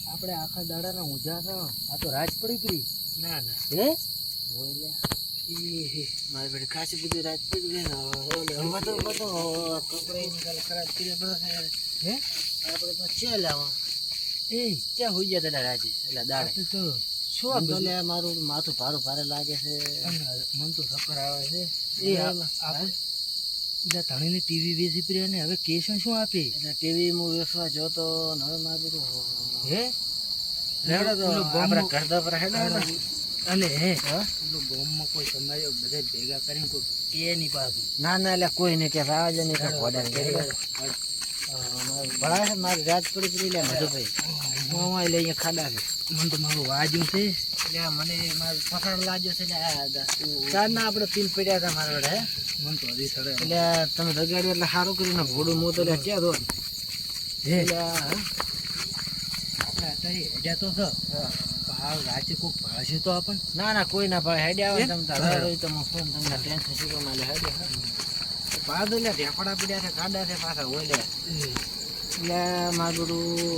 આપણે આખા દાડાના ઊંઝા છો આ તો રાજ પડી પડી ના ના હે મારી બેટી ખાસી બધી રાત પડી ગઈ કપડે નિકાલ ખરાબ કરી હે આપણે તો ચેલ આવા ક્યાં હોઈ ગયા તને રાજે એટલે દાડે તો શું મને તો લે મારું માથું ભારું ભારે લાગે છે મન તો સફર આવે છે એ આપણે બધા ધણીને ટીવી વેચી પડી ને હવે કેશન શું આપે એટલે ટીવી હું વેચવા જોતો ને હવે મારું હે લેવડો તો આપણા ઘર પર હેડો અને હે પેલો ગામમાં કોઈ સમાયો બધા ભેગા કરીને કોઈ કે નહીં પાછું ના ના એટલે કોઈ નહીં કે રાજ નહીં કે ભળાય છે મારી રાત પડી પડી લે મધુભાઈ હું લઈ અહીંયા ખાડા છે મને તો મારું વાજ્યું છે એટલે મને મારું પકડ લાગ્યો છે ચાર ના આપણે પીલ પડ્યા હતા મારા વડે મને તો હજી સડે એટલે તમે દગાડ્યું એટલે સારું કર્યું ને ભોડું મોં તો ચ્યાં દો આપણે અત્યારે હેડ્યા તો છે હાલ રાતે કોઈક ભાળશે તો આપણને ના ના કોઈ ના ભાઈ હેડે આવે તમે તારે તો હું ફોન તમને ટેન્શન શું કરું એટલે હેડે પાદ એટલે ઢેફડા પડ્યા છે કાડા છે પાછા હોય લે એટલે મારું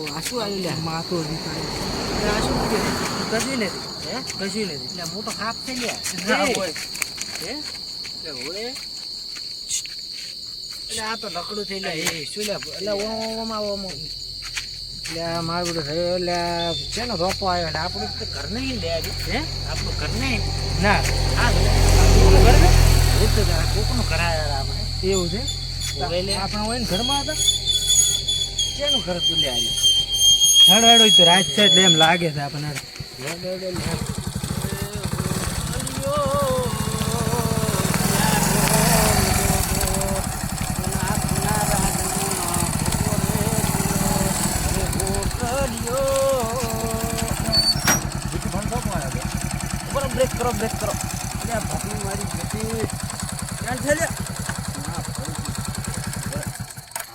આ શું આવ્યું લે માથો દીકરો આ શું કર્યું કશું નથી હે કશું નથી એટલે હું તો ખાપ થઈ ગયા હે એટલે હોય એટલે આ તો લકડું થઈ લે એ શું લે એટલે ઓમાં એટલે મારું બધું થયું એટલે છે ને રોપો આવ્યો એટલે આપણું તો ઘર નહીં લે હે આપણું ઘર નહીં ના હા કોકનું કરાયા આપણે એવું છે એટલે આપણા હોય ને ઘરમાં હતા શેનું ઘર તું લે આવ્યું હેડો હેડો તો રાત છે એટલે એમ લાગે છે આપણને બ્રેક કરો બ્રેક કરો ભાગી મારી બેટી ક્યાં છે લે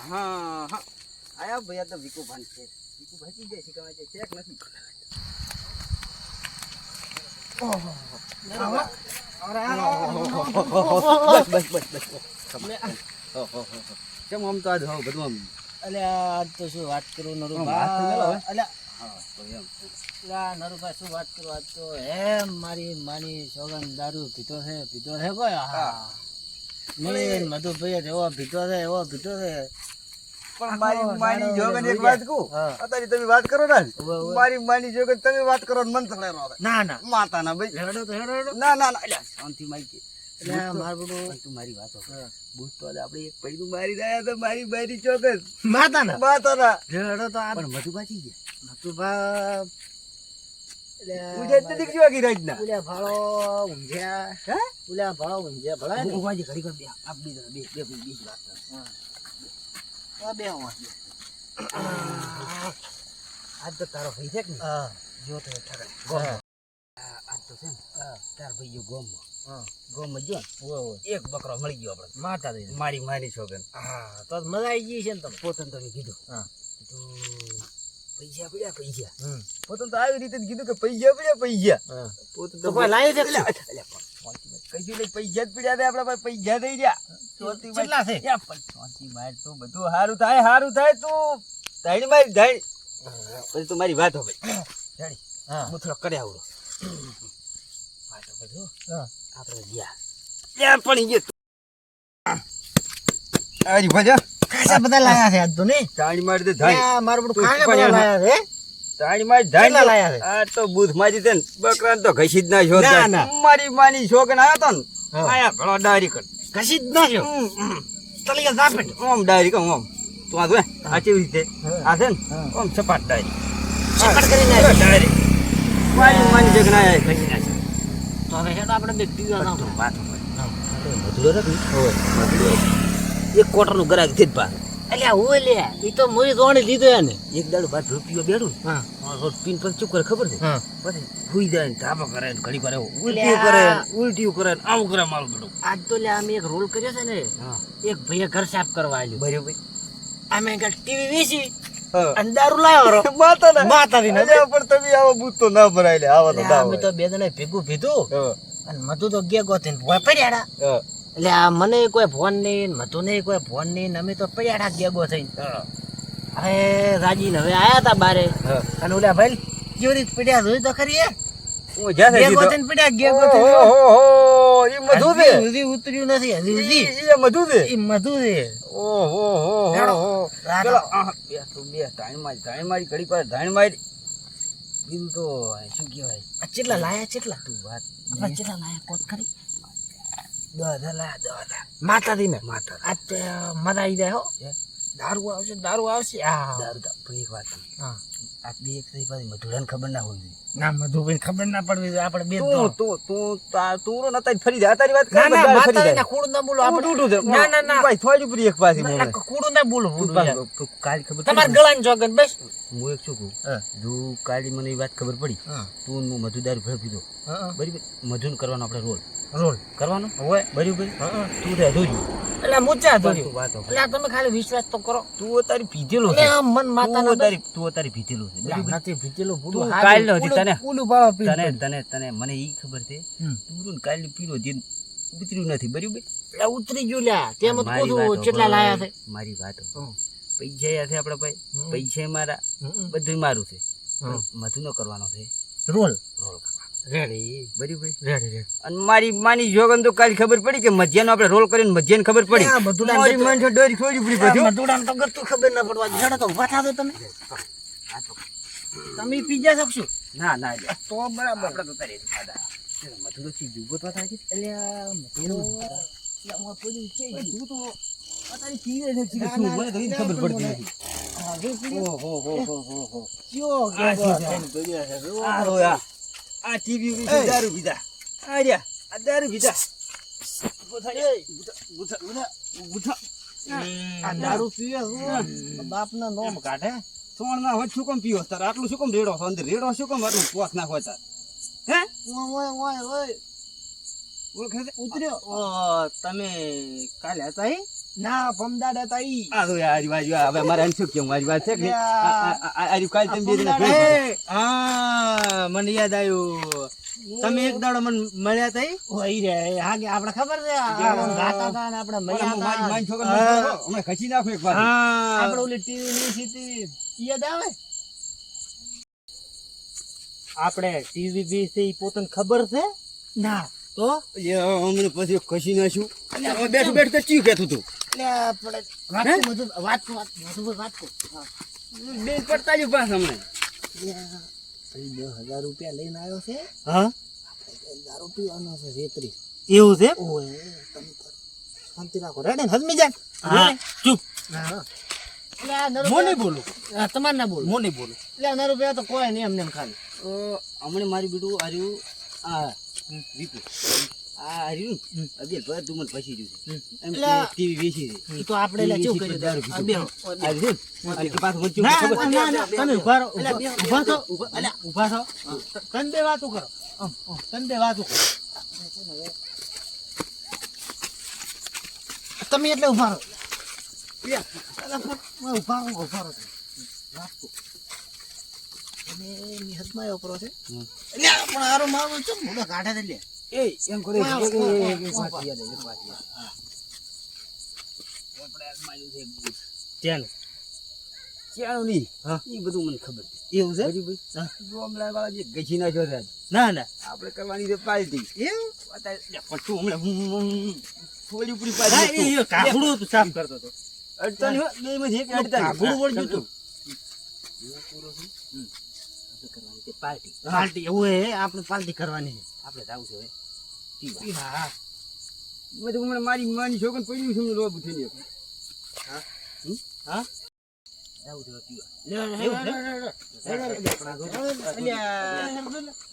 હા હા આયા ભૈયા તો વિકુ ભાન છે વિકુ ભાગી જાય છે કે ચેક નથી કેમ આમ તો આજ હોવ બધું આમ અલે આજ તો શું વાત કરું નરુભાઈ શું વાત કરું આજ તો એમ મારી માની સોગન દારૂ પીતો છે કોઈ હા મધુભાઈ એવો પીતો છે પણ મારી માની જોગન એક વાત કહું અત્યારે તમે વાત કરો ને મારી માની જોગન તમે વાત કરો ને મન થળેરો આવે ના ના માતા ના ભાઈ હેડો તો હેડો ના ના ના એટલે શાંતિ માઈ એટલે મારું તું મારી વાતો બૂટ તો આપણે એક પૈડું મારી રહ્યા તો મારી મારી ચોગન માતા ના હેડો તો આ પણ મધુબાજી ગયા મધુભા ઉજે તે દીક જોગી રાજના ઉલ્યા ભાળો ઊંઝ્યા હે ઉલ્યા ભાળો ઊંઝ્યા ભલા ને ઉભાજી ઘડી કર બે આપ બે બીજી વાત આ બે હું આજ તો તારો ભાઈ છે કે હા જો તો ઠગાય આજ તો છે ને તાર ભાઈ ગોમ જો એક બકરો મળી ગયો આપણે માતા દે મારી મારી છોકન હા તો મજા આવી ગઈ છે ને તમે પોતન તમે કીધું હા તો પૈસા પડ્યા પૈસા હમ પોતન તો આવી રીતે જ કીધું કે પૈસા પડ્યા પૈસા હા પોતન તો કોઈ લાવ્યો છે કશું નહીં પૈસા જ પડ્યા આપડા પાસે પૈસા થઈ ગયા કેટલા છે ચોથી માર તો બધું સારું થાય તું ધાણી મારી ધાણી પછી તું મારી વાત હવે ધાણી હા હું થોડો કરે આવડો વાતો બધું હા આપણે ગયા યાર પણ એ આરી ભજા ખાસા બધા લાયા છે આજ તો નહીં ધાણી મારી દે ધાણી મારું બધું ખાસા બધા લાયા છે ધાણી મારી કેટલા ધાણી લાયા છે આ તો બૂથ મારી દે ને બકરાને તો ઘસી જ ના છો ના, ના. મારી માની શોકન આવ્યો તો ને હા. આયા ભલો ડાયરી કર કશી જ ના છો તલિયા ઝાપટ ઓમ ડાયરી કર ઓમ તું આ જો આ કેવી રીતે હા. આ છે ને હા. ઓમ સપાટ ડાયરી સપાટ કરી નાખી. ડાયરી મારી માની જગ ના આયા ઘસી નાખી તો હવે હેડો આપણે બે પીવા ના તું વાત મધુરો નથી એક કોટર નું ગ્રાહક થી જ પા અલ્યા હું લે ઈ તો મોરી દોણી લીધો એને એક દાડો બાદ રૂપિયો બેઠું હા પીન પર ચૂપ કરે ખબર છે હા પછી હુઈ જાય ને ધાબા કરે ને ઘડી કરે લ્યા. ઉલટીઓ કરે ને આવું કરે મારું બેડું આજ તો લે અમે એક રોલ કર્યો છે ને હા એક ભાઈએ ઘર સાફ કરવા આવ્યું બરાબર અમે ટીવી વેચી હા અને દારૂ લાવ્યો રો માતાજી ને પણ તમે આવો બૂત તો ના ભરાય લે આવા તો એટલે અમે તો બે જણા ભેગું પીધું અને મધુ તો ગયા ગોતીને ભોય પડ્યાડા એટલે આ મને કોઈ ફોન નહીં મધુ નહીં કોઈ ફોન નહીં અમે તો પડ્યાડા ગયા ગો થઈને હવે રાજી ને હવે આયા તા બારે હા. અને ઓલા ભાઈ કેવી રીતે પીડ્યા જોઈ તો ખરી એ હું જ્યાં ગે સુધી ગોતીને પીડ્યા ગે ગોતીને ઓહો ઈ મધુ દે હજી સુધી ઉતર્યું નથી હજી સુધી ઈ મધુ દે એ મધુ છે ઓહો હેડો. ચલો બે તું બે ધાણ મારી ઘડી પર ધાણ મારી બીજું તો શું કહેવાય આ ચેટલા લાયા ચેટલા તું વાત આપણે ચેટલા લાયા કોત ખરી 10,000 લાયા 10,000 માતાજી ને માતા આ તે મજા આવી જાય હો હે? દારૂ આવશે આ દારૂ દા પણ એક વાત હા આ બે એક થઈ પાછી મધુરાને ખબર ના હોવી જોઈએ ના મધુભાઈ ખબર ના પડવી જોઈએ આપણે બે તું રો નતા ફરી જા તારી વાત ના ના બધા ફરી માતાજી જાય. ના કૂડ ના બોલો તું આપણે ટૂટું છે. ના ના ના ભાઈ થોડી પૂરી એક પાછી ના, મોને. કૂડ ના બોલો તું તું કાલ ખબર પડી તમાર ને? ગળાની જોગન બસ હું એક શું કહું હા. જો કાલે મને એ વાત ખબર પડી હા તું હું મધુ દારૂ ભેળ પીધો હા બરાબર મધુન કરવાનો આપણે રોલ રોલ કરવાનો હોય બરાબર હા તું તે અધૂર્યું એટલે મુચ્ચા તું ધોર્યું વાત એટલે આ તમે ખાલી વિશ્વાસ તો કરો તું તારી પીધેલો એટલે છે આમ મન માતા તું તારી પીધેલું છે બરાબર નથી ભીતેલું તું કાલ નો હતી તને ઉલું પાવા પી તને તને તને મને ઈ ખબર છે તું કાલે પીરો જે ઉતર્યું નથી બરાબર એટલે ઉતરી ગયું લ્યા તેમ જ મારી કોથું વાત કેટલા હોભળ. લાયા છે મારી વાત હોભળ. હમ. પૈસા યા છે આપડા ભાઈ હમ. પૈસા મારા હમ. બધું મારું છે હમ. મધુ નો કરવાનો છે રોલ રોલ કરવાનો રેડી બરાબર રેડી અને મારી માની જોગન તો કાલ ખબર પડી કે મધ્યાનો આપણે રોલ કરીને મધ્યાને ખબર પડી આ બધું ડાંગ મારી જતો. મન ડોરી ખોડી પડી બધું મધુડાને તો ગતું ખબર ના પડવા જડો તો ઉભા થાતો તમે તમે પીજા શકશો ના ના લે. તો બરાબર આપણે તો તારી દાદા મધુ તો ચીજ ઉભો તો થાય છે એટલે આ મધુડો એટલે હું પૂરી છે તું તો તારી પીરે છે ચીજ ના, શું ના, મને તો ઈ ના, ખબર પણ પડતી મને- નથી હા જો પીડ્યો. ઓહો હો હો હો કયો આ ગયો છે. છે? આ રોયા આ ટીવી વિશે દારૂ પીધા આ રહ્યા આ દારૂ પીધા આ દારૂ પીવે બાપના નોમ કાઢે સોણ ના હોય શું કેમ પીવો તાર આટલું શું કેમ રેડો છો અંદર રેડો શું કેમ આટલું પોસ ના હોય તાર હે ઓય ઓય ઓય ઓળખે છે ઉતર્યો તમે કાલે હતા ઈ ના ભમદાડ હતા ઈ આ તો યાર બાજુ હવે મારે એમ શું કેવું મારી વાત છે કે આ કાલે તમે બે જણા ભમદાડ. ભેગા હા મને યાદ આવ્યું તમે એક દાડો મને મળ્યા તા ઈ? ઓય રે હા કે આપણે ખબર છે આ ગાતા હતા ને આપણે ઓલા મળ્યા મારી હતા મારી છોકરા હમણાં ખસી નાખો એક વાર હા આપણે ઓલી ટીવી ની સીટી યાદ આવે આપણે ટીવી વિશે ઈ પોતાને ખબર છે ના તો હમણાં પછી ખસી નાખ્યું બેઠું બેઠું તો ચીયું કહેતું તું એટલે આપણે વાત બધું વાત બે પડતા જ પાસ હમણાં 10,000 રૂપિયા લઈને આવ્યો છે હા દારૂ પીવાનો છે રેતરી એવું છે ઓય તમે શાંતિ રાખો રેડે ને હજમી જાય હા ચૂપ હા એટલે આ નરો મોને બોલું તમારે ના બોલો મોને બોલું એટલે આ નરો રૂપિયા તો કોઈ નહીં એમને એમ ખાલી હમણાં મારી બેટું આર્યું આ રીપુ આ આર્યું અબે ભર તું મને ફસી રહ્યું છે એમ એટલે ટીવી વેચી છે ઈ તો આપણે એટલે કેવું ટીવી કર્યું વેચી આ દારૂ બેહો આર્યું અને કે પાછું વચ્ચે ના, ખબર ના, ના, તમે ઉભા રહો, ઉભા થો, ઉભા થો. તને બે વાતો કરો તને બે વાતો કરો તમે એટલે ઉભા રહો ઉભા રહો અને એની હદમાં એવો કરો છે એટલે આ પણ આરો મારો છે મોઢો કાઢે છે લે એ એમ કરે વાહ, એક વાહ, વાત વાહ. યાદ એક વાત યાદ આપણે આ માર્યું છે ચાલ ક્યાંનું નહીં હા. એ બધું મને ખબર છે એવું છે બરાબર ગોમલા વાળા જે ગજી નાખ્યો છે આજ. ના ના આપણે કરવાની છે પાર્ટી એવું અત્યારે પણ તું હમણાં થોડી પૂરી હા, પાર્ટી એ કાગડું હતું, સાફ કરતો હતો અડતાની હો, બે માંથી એક અડતાની. કાગડું વળગ્યું હતું. આપણે કરવાની છે પાર્ટી પાર્ટી એવું હે આપણે પાર્ટી કરવાની છે આપણે જાવું છે હવે પીવા. હા હા બધું હમણાં મારી માની છોકરીને પડ્યું છે હમણાં લોબુ થઈને. હા જાવું છે હવે પીવા.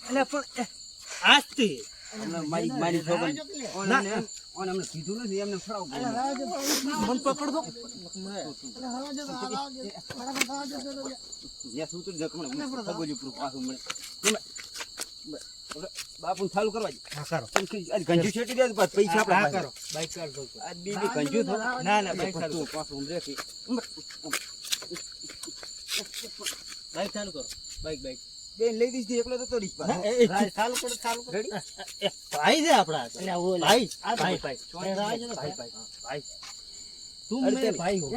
એટલે પણ આજથી હમણાં મારી છોકરીને ઓને હમણાં કીધું નથી એમને ફરાવું પડ્યું. મન પકડતો જ્યાં સૂતું જ હમણાં સગોજી પૂરું પાછું મળે. બાપુ ચાલુ કરવા જ હા કરો ગંજુ છેટી દે પાછું પૈસા આપણા હા પાસે. કરો બાઈક કાઢ દો આ બીજી ગંજુ થો. ના ના બાઈક ચાલુ પાછું પાછું આમ રેખી. બાઈક ચાલુ કરો બાઈક બાઈક બેન લઈ દીધી એકલો તો તોડીશ પાછો. ચાલુ કરો ચાલુ કરો રેડી? ભાઈ છે આપડા એટલે ઓલા ભાઈ આ ભાઈ ભાઈ. ભાઈ ભાઈ, ભાઈ. ભાઈ ભાઈ તું અરે મેરે તેમ. ભાઈ હો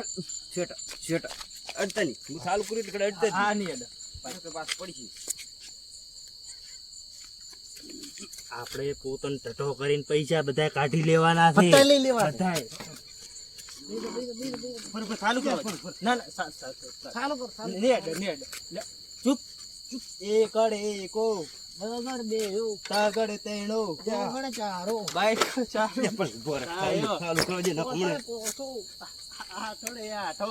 શેટા શેટા અડતા નહીં હું ચાલુ કર્યું એટલે અડતા હા નહીં અડે પાછો પાસ પડી આપણે પોતાનો ટટો કરીને પૈસા બધા કાઢી લેવાના છે બધા લઈ લેવા બધાય. બરોબર ચાલુ કર ના ના ચાલુ કર ને અડે લે ચૂપ ચૂપ એક અડે એકો બરાબર બે તાગડ તેણો તાગડ ચારો બાઈક ચાલુ પણ ઉભો રહે. ચાલુ કરો જે નખ હમણાં. આ થોડે આ થો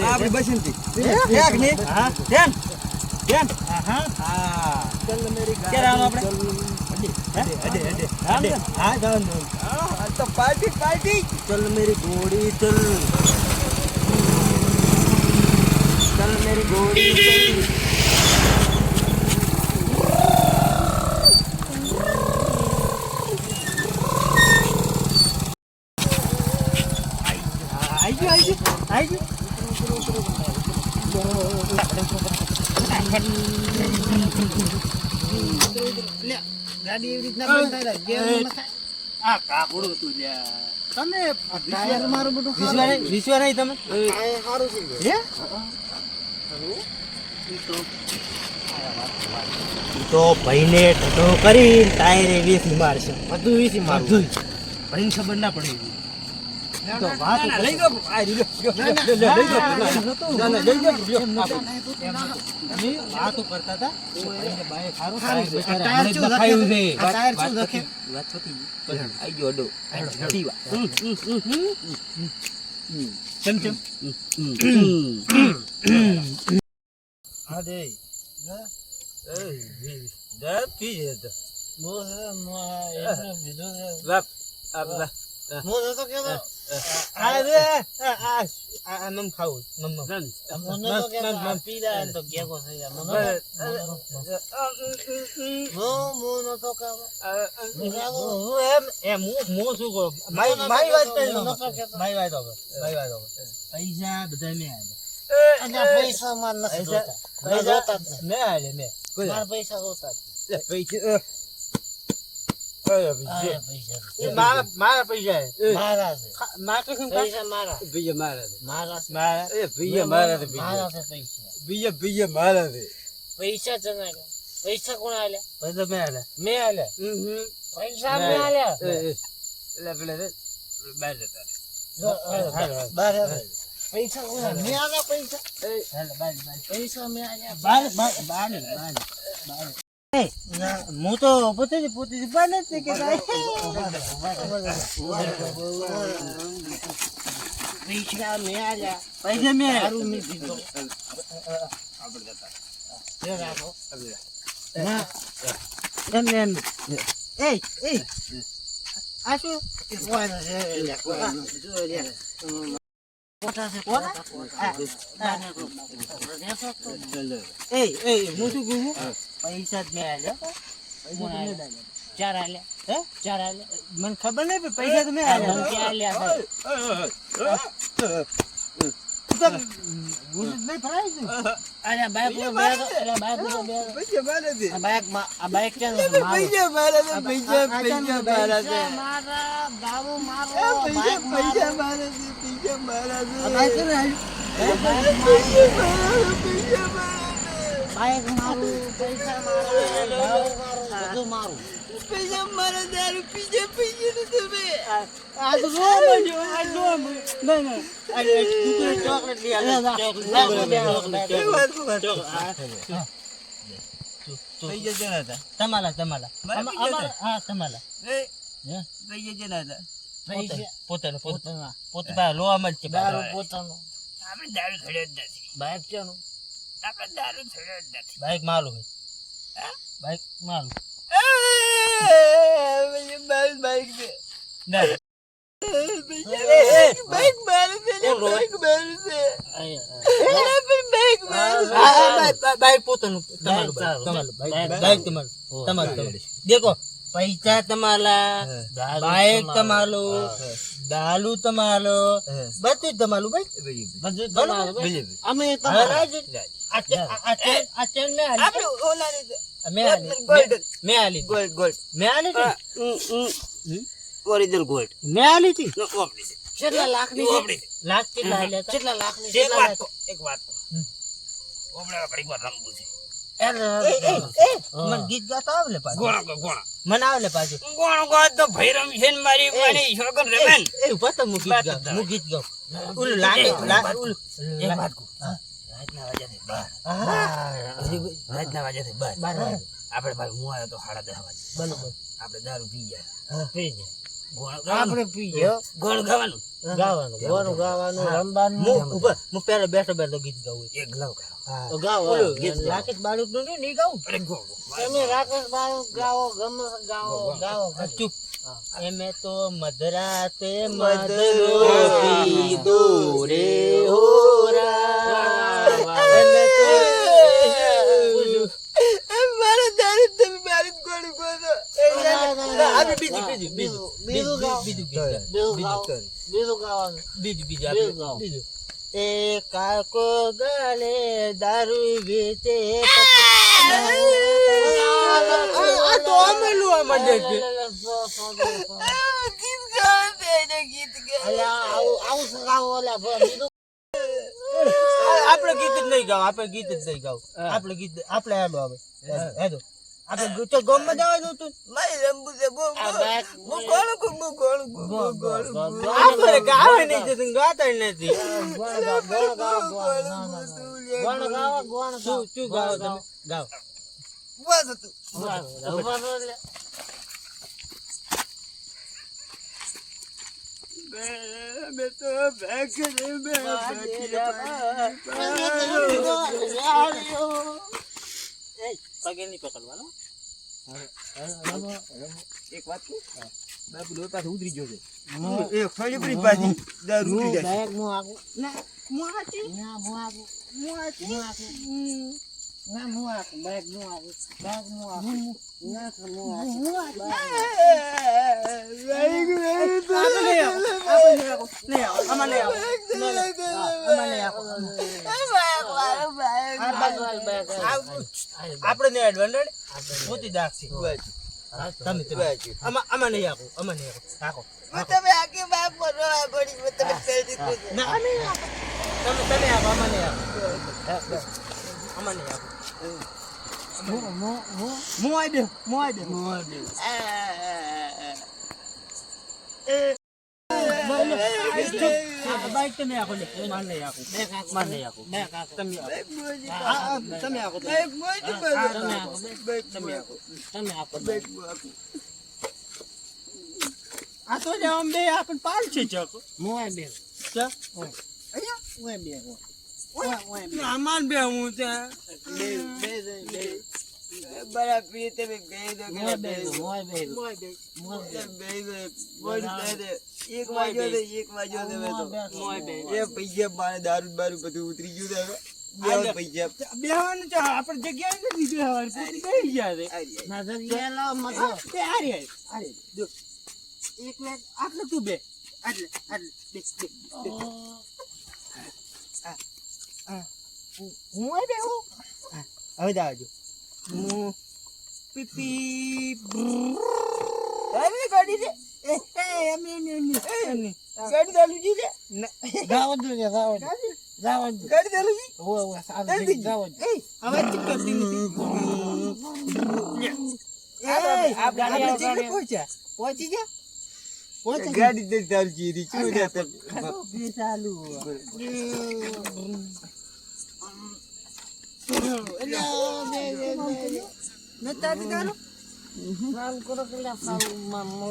આપણી બસંતી એક ને હા ધ્યાન ધ્યાન હા ચલ મેરી ક્યારે આવવાનું આપણે હા જાન તો પાર્ટી પાર્ટી ચલ મેરી ઘોડી ચલ ચલ મેરી ઘોડી ચલ આઈ લે ગાડી એવી રીતના બંધ થાય ગેર આ કાપડું તું લ્યા તમે ટાયર મારું બધું વિશ્વા નહીં તમે સારું છે હે તો ભાઈને ટટો કરી ટાયરે વીસી મારશે બધું વીસી બધું ભાઈને ખબર ના પડે તો વાત લઈ ગયો આ લઈ અમે વાતો કરતા હતા ભાઈને બાએ ખારું ટાયર શું ખાયું છે ટાયર શું લખે વાત પતી ગઈ આઈ ગયો અડો ટીવા ચમ ચમ હા દે દર પી જતો મો હે મો એને બીજો બાપ આપલા મો તો કે આ રે આ નમ ખાવું નમ મને તો કે પીડા તો ગેગો થઈ જાય મો નો તો કે એમ હું શું કહું મારી વાત કરી મારી વાત હવે પૈસા બધા મેં અને પૈસા માર નથી જોતા મેં જોતા જ મેં આલે મેં નહીં. મારા પૈસા જોતા જ પૈસા નહીં. પૈસા મારા પૈસા મારા છે મારા શું પૈસા મારા બીજા મારા મારા છે. મારા બીજા મારા મારા છે પૈસા બીજા મારા પૈસા જના પૈસા કોણ આલ્યા પૈસા મેં આલે મેં આલ્યા પૈસા મેં આલ્યા બાર પૈસા કોણ આલ્યા? મેં આલ્યા પૈસા પૈસા મેં આલ્યા હું તો પોતે બને જ કે પૈસા મેં આલ્યા પૈસા મેં દારૂ મેં પીધો એ રાખો ના એમ એમ એ આ શું કોણ છે કોટા છે હું શું કહું પૈસા જ મેં આલ્યા ચાર આલ્યા હે ચાર આલ્યા મને ખબર નહીં પણ પૈસા તો મેં આલ્યા કે આલ્યા હું નહીં ફરાય છું અરે બાઈક નો બેગ અરે બાઈક નો બેગ આ બાઈક છે ને મારા ગાવો મારો બાઈક મારો બાઈક મારું પૈસા મારા ગાવો મારો બધું મારું આ તો રો મળ્યો આ રો નહીં તું ચોકલેટ લઈ તમારા હા તમારા પોતાનું પોતે લોવા મળશે દારૂ પોતાનું બાઈક ચાનું બાઈક મારું હોય બાઈક મારું ના બાઈક પોતાનું તમારું દેખો પૈસા તમારા બાઈક તમારું દારૂ તમારો બધું તમારું ભાઈ બધું તમારું અમે તમારા આ ચેન મે આલી આપણે ઓલા મે આલી ગોલ્ડ મે આલી ઓરિજિનલ ગોલ્ડ મે આલી હતી નો ઓપડી કેટલા લાખની ઓપડી લાખ કેટલા આલ્યા હતા? કેટલા લાખની કેટલા એક વાત લાખ? કહો, એક વાત કહો. ઓપડા ઘડીક વાર રમવું છે મને ગીત ગાતા આવડે પાછું ગોણા મને આવડે પાછું ગોણો ગો તો ભાઈ રમશે ને મારી છોકર રમે ને. એ ઉભા તો હું ગીત ગાઉં ઓલું લાગે ઓલું એક વાત કહું. રાતના વાગ્યાથી બાર. રાતના વાગ્યાથી બાર. બાર વાગે. આપણે ભાઈ હું આવ્યો તો 10:30 વાગે. બરોબર આપણે દારૂ પી ગયા. પી જાય. ગોળ ગાવાનું. આપણે પી ગયો ગોળ ગાવાનું. ગાવાનું ગોનું ગાવાનું રમવાનું હું પેલા બેઠો ગીત ગાવું એક ગ્લવ કરો. તો ગાવ ઓલું ગીત ગાવ. રાકેશ બાળક નું નહીં ગાવું અરે ગોળ. તમે રાકેશ બાળક ગાવો ગમે ગાવો ચૂપ એમે તો મધરાતે મધરો પીધો રે હોરા એમે તો મારે દારૂ તમે મારી ગોળ ગોળો. આપણે બીજું ગાવાનું બીજું એ કાકો ગળે દારૂ વેચે તો અમે લુવા માંડે છે ગીત ગાવ દે ગીત ગાવ. આપણે ગીત જ નહીં ગાવ આપણે ગીત જ નહીં ગાવ આપણે ગીત આપણે હેડો હવે હેડો આપણે તો ગમમાં જવાનું હતું મારી રંબુ છે બો ગોળ આપણે ગાવે નહીં જતું ગાતા નથી શું ગાવ તમે ગાવ બસ હતું. મેં તો બેકરે પગે નહીં પકડવાનો એક વાત કહું. બાપુ લોહી પાસે ઉતરી ગયો છે. એ ફળી પડી પાછી દારૂ ઉતરી જાય. બેગ મો આગુ ના મો આતી ના મો આગુ ના મો આગુ બેગ મો આગુ ના મો આગુ આપણે નહીં એડવાન્ટેજ મોતી દાખી તમે આમાં નહીં આપો આમાં નહીં આપો તમે આગે બાપ મરો આ ગોળી તમે ફેલ દીધું છે. ના તમે આપો આમાં નહીં આપો આમાં નહીં આપો બાઈક તમે આપો લે માન નહીં આપો તમે આપો એક મોજ બસ. તમે આપો આ તો જ આમ બે આપણ પાલ છે ચક મોય બે ચક ઓય બે આમાન બે હું છે બરા પી તમે ગઈ દો મોય બે એક વાગ્યો તો એ પૈસા મારે દારૂ બારૂ બધું ઉતરી ગયું છે હવે. બે પૈસા બેહવાનું છે આપણે જગ્યા નથી બેહવાનું બેહી ગયા છે નજર ગેલો મતો બે આરી જો એક મિનિટ આટલે તું બે આટલે બે હું એ બે હું હવે દાજો હું પીપી અરે ગાડી છે ગાડી ચાલુ જી છે ગાવન દે ગાવન ગાડી ચાલુ જી ઓ સાદે ગાવન હવે ચીક કરતી નથી આપ ગાડી ગાડી પહોંચી જા ગાડી દે ચાલુ જી રી ચૂ દે તબ બે ચાલુ નતા ગાનો નામ કરો કે લા ફાઉ મમ્મો